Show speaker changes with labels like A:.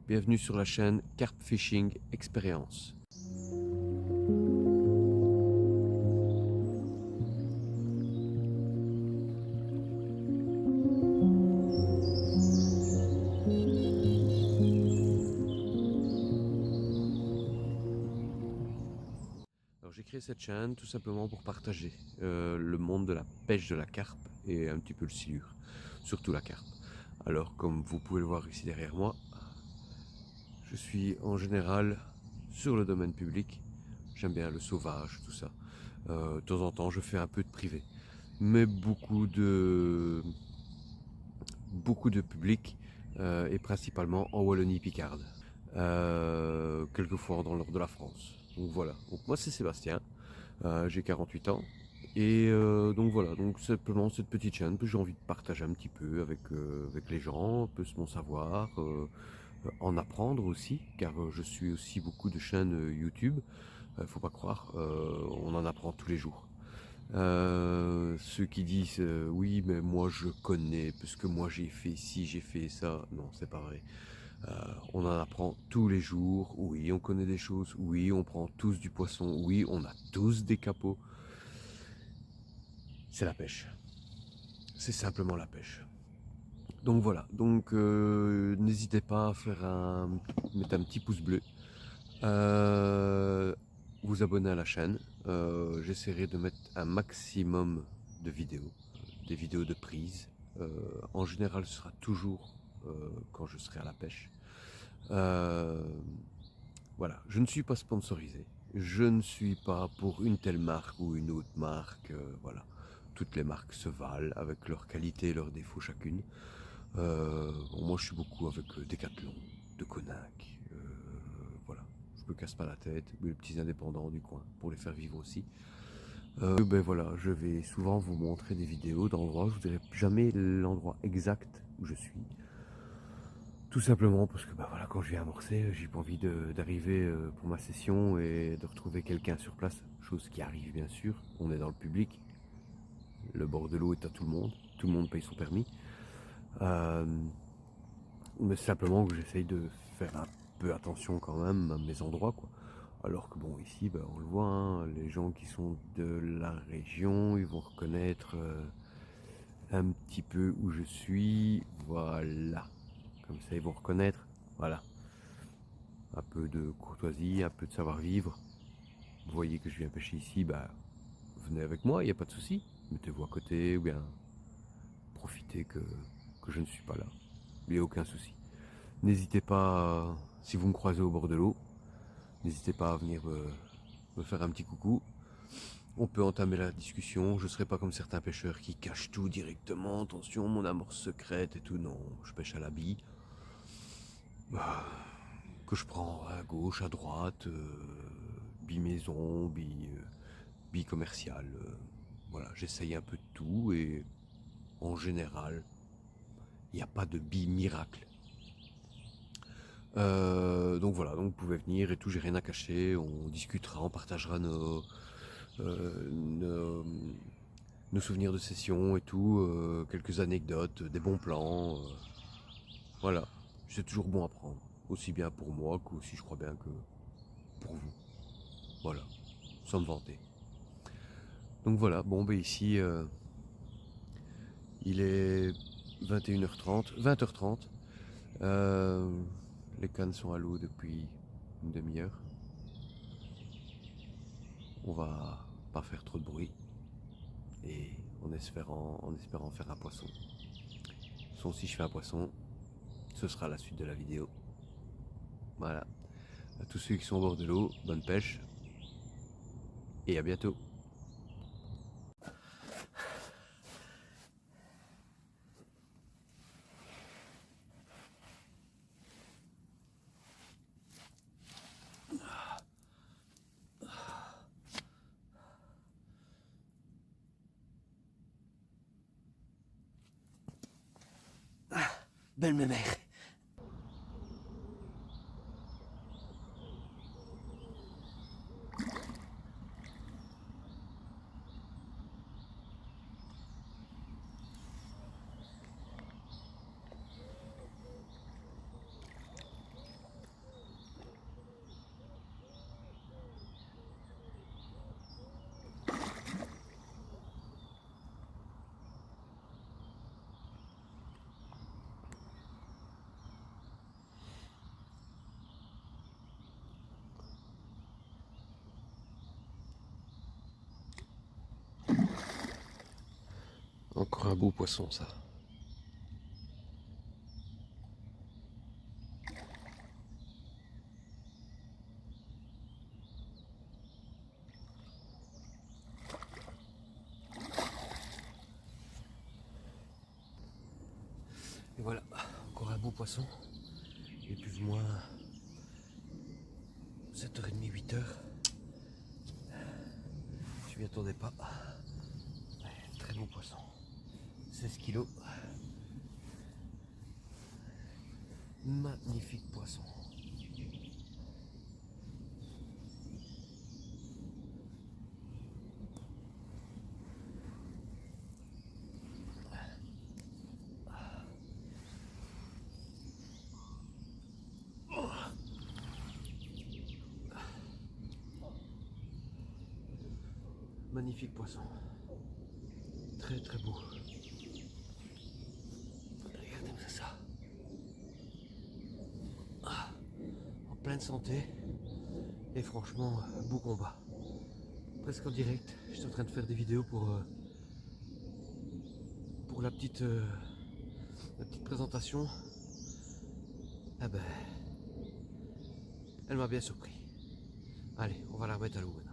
A: bienvenue sur la chaîne Carp Fishing Experience. Alors j'ai créé cette chaîne tout simplement pour partager le monde de la pêche de la carpe et un petit peu le silure, surtout la carpe. Alors comme vous pouvez le voir ici derrière moi, je suis en général sur le domaine public, j'aime bien le sauvage, tout ça. De temps en temps je fais un peu de privé, mais beaucoup de public et principalement en Wallonie-Picarde, quelquefois dans le nord de la France. Donc voilà, donc moi c'est Sébastien, j'ai 48 ans et donc voilà, donc simplement cette petite chaîne que j'ai envie de partager un petit peu avec les gens, un peu mon savoir, en apprendre aussi, car je suis aussi beaucoup de chaînes YouTube, faut pas croire, on en apprend tous les jours. Ceux qui disent oui mais moi je connais parce que moi j'ai fait ci, j'ai fait ça, non c'est pas vrai. On en apprend tous les jours, oui on connaît des choses, oui on prend tous du poisson, oui on a tous des capots. C'est la pêche, c'est simplement la pêche. Donc voilà, donc n'hésitez pas à mettre un petit pouce bleu, vous abonner à la chaîne. J'essaierai de mettre un maximum de vidéos, des vidéos de prise. En général, ce sera toujours quand je serai à la pêche. Voilà, je ne suis pas sponsorisé. Je ne suis pas pour une telle marque ou une autre marque. Voilà, toutes les marques se valent avec leurs qualités et leurs défauts chacune. Bon, moi, je suis beaucoup avec Decathlon, de Konak. Voilà, je me casse pas la tête. Les petits indépendants du coin pour les faire vivre aussi. Ben voilà, je vais souvent vous montrer des vidéos d'endroits. Je vous dirai jamais l'endroit exact où je suis. Tout simplement parce que bah voilà, quand je viens amorcer, j'ai pas envie d'arriver pour ma session et de retrouver quelqu'un sur place, chose qui arrive bien sûr. On est dans le public, le bord de l'eau est à tout le monde paye son permis. Euh, mais simplement que j'essaye de faire un peu attention quand même à mes endroits, quoi. Alors que bon, ici, bah, on le voit, hein, les gens qui sont de la région, ils vont reconnaître un petit peu où je suis. Voilà, comme ça ils vont reconnaître. Voilà, un peu de courtoisie, un peu de savoir-vivre. Vous voyez que je viens pêcher ici, bah, venez avec moi, il n'y a pas de souci. Mettez-vous à côté ou bien profitez que je ne suis pas là. Il n'y a aucun souci. N'hésitez pas, si vous me croisez au bord de l'eau, n'hésitez pas à venir me faire un petit coucou. On peut entamer la discussion. Je ne serai pas comme certains pêcheurs qui cachent tout directement. Attention, mon amorce secrète et tout. Non, je pêche à la bille. Que je prends à gauche, à droite, bille maison, bille commerciale. Voilà, j'essaye un peu de tout et en général, il n'y a pas de bille miracle. Donc voilà, donc vous pouvez venir et tout, j'ai rien à cacher, on discutera, on partagera euh, nos, nos souvenirs de session et tout, quelques anecdotes, des bons plans. Voilà, c'est toujours bon à prendre, aussi bien pour moi qu'aussi je crois bien que pour vous. Voilà, sans me vanter. Donc voilà, bon ben ici il est 21h30, 20h30. Les cannes sont à l'eau depuis une demi-heure. On va pas faire trop de bruit et en espérant faire un poisson. Sauf si je fais un poisson, ce sera la suite de la vidéo. Voilà. À tous ceux qui sont au bord de l'eau, bonne pêche et à bientôt.
B: Belle mémère.
A: Un beau poisson, ça. Et voilà, encore un beau poisson. Il est plus ou moins 7h30, 8h. Je m'y attendais pas. Ouais, très beau poisson. 16 kilos. Magnifique poisson. Magnifique poisson. Très très beau. Regardez-moi ça. En pleine santé. Et franchement, beau combat. Presque en direct. J'étais en train de faire des vidéos pour la petite présentation. Ah ben, elle m'a bien surpris. Allez, on va la remettre à l'eau maintenant.